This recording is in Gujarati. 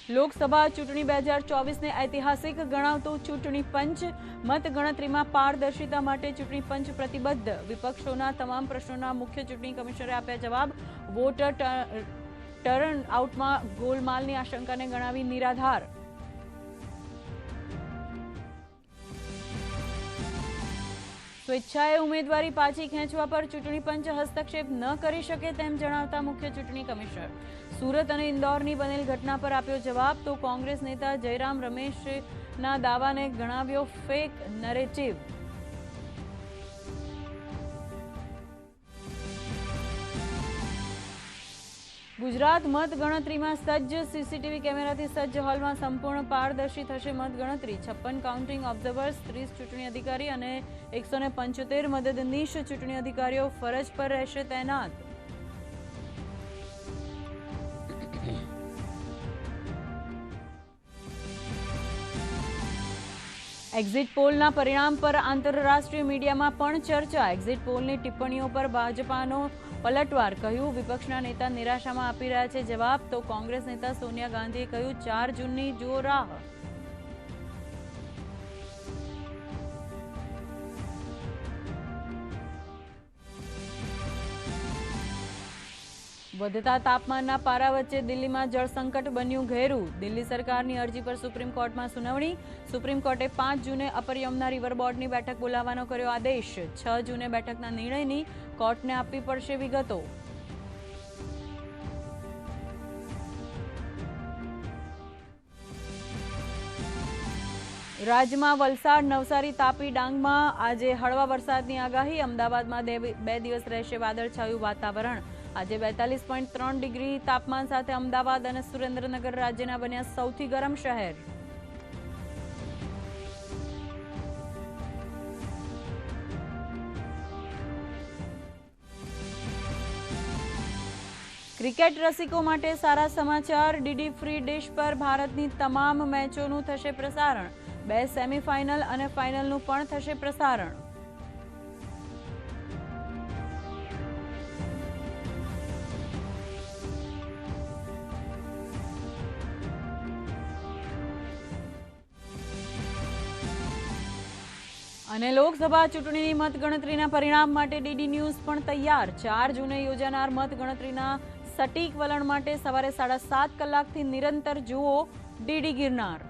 લોકસભા ચૂંટણી 2024ને ઐતિહાસિક ગણાવતો ચૂંટણી પંચ, મતગણતરીમાં પારદર્શિતા માટે ચૂંટણી પંચ પ્રતિબદ્ધ. વિપક્ષોના તમામ પ્રશ્નોના મુખ્ય ચૂંટણી કમિશનરે આપ્યા જવાબ. વોટર ટર્ન આઉટમાં ગોલમાલની આશંકાને ગણાવી નિરાધાર. સ્વેચ્છાએ ઉમેદવારી પાછી ખેંચવા પર ચૂંટણી પંચ હસ્તક્ષેપ ન કરી શકે તેમ જણાવતા મુખ્ય ચૂંટણી કમિશનર. સુરત અને ઇન્દોરની બનેલ ઘટના પર આપ્યો જવાબ. તો કોંગ્રેસ નેતા જયરામ રમેશના દાવાને ગણાવ્યો ફેક નરેટિવ. ગુજરાત મતગણતરીમાં સજ્જ. સીસીટીવી કેમેરાથી સજ્જ હોલમાં સંપૂર્ણ પારદર્શી થશે મતગણતરી. 56 કાઉન્ટિંગ ઓબ્ઝર્વર્સ, 30 ચૂંટણી અધિકારી અને 175 મદદનીશ ચૂંટણી અધિકારીઓ ફરજ પર રહેશે તૈનાત. એક્ઝિટ પોલના પરિણામ પર આંતરરાષ્ટ્રીય મીડિયામાં પણ ચર્ચા. એક્ઝિટ પોલની ટિપ્પણીઓ પર ભાજપાનો પલટવાર. કહ્યું, વિપક્ષના નેતા નિરાશામાં આપી રહ્યા છે જવાબ. તો કોંગ્રેસ નેતા સોનિયા ગાંધીએ કહ્યું, 4 જૂનની જુઓ રાહ. વધતા તાપમાનના પારા વચ્ચે દિલ્હીમાં જળસંકટ બન્યું ઘેરું. દિલ્હી સરકારની અરજી પર સુપ્રીમ કોર્ટમાં સુનાવણી. સુપ્રીમ કોર્ટે 5 જૂને અપર યમુના રિવર બોર્ડની બેઠક બોલાવવાનો કર્યો આદેશ. 6 જૂને બેઠકના નિર્ણયની કોર્ટને આપવી પડશે વિગતો. રાજ્યમાં વલસાડ, નવસારી, તાપી, ડાંગમાં આજે હળવા વરસાદની આગાહી. અમદાવાદમાં 2 દિવસ રહેશે વાદળછાયું વાતાવરણ. આજે 42.3 ડિગ્રી તાપમાન સાથે અમદાવાદ અને સુરેન્દ્રનગર રાજ્યના બન્યા સૌથી ગરમ શહેર. ક્રિકેટ રસિકો માટે સારા સમાચાર. ડીડી ફ્રી ડિશ પર ભારતની તમામ મેચોનું થશે પ્રસારણ. 2 સેમીફાઇનલ અને ફાઇનલનું પણ થશે પ્રસારણ. અને લોકસભા ચૂંટણીની મતગણતરીના પરિણામ માટે ડીડી ન્યૂઝ પણ તૈયાર. 4 જૂને યોજાનાર મતગણતરીના સટીક વલણ માટે સવારે 7:30 કલાકથી નિરંતર જુઓ ડીડી ગિરનાર.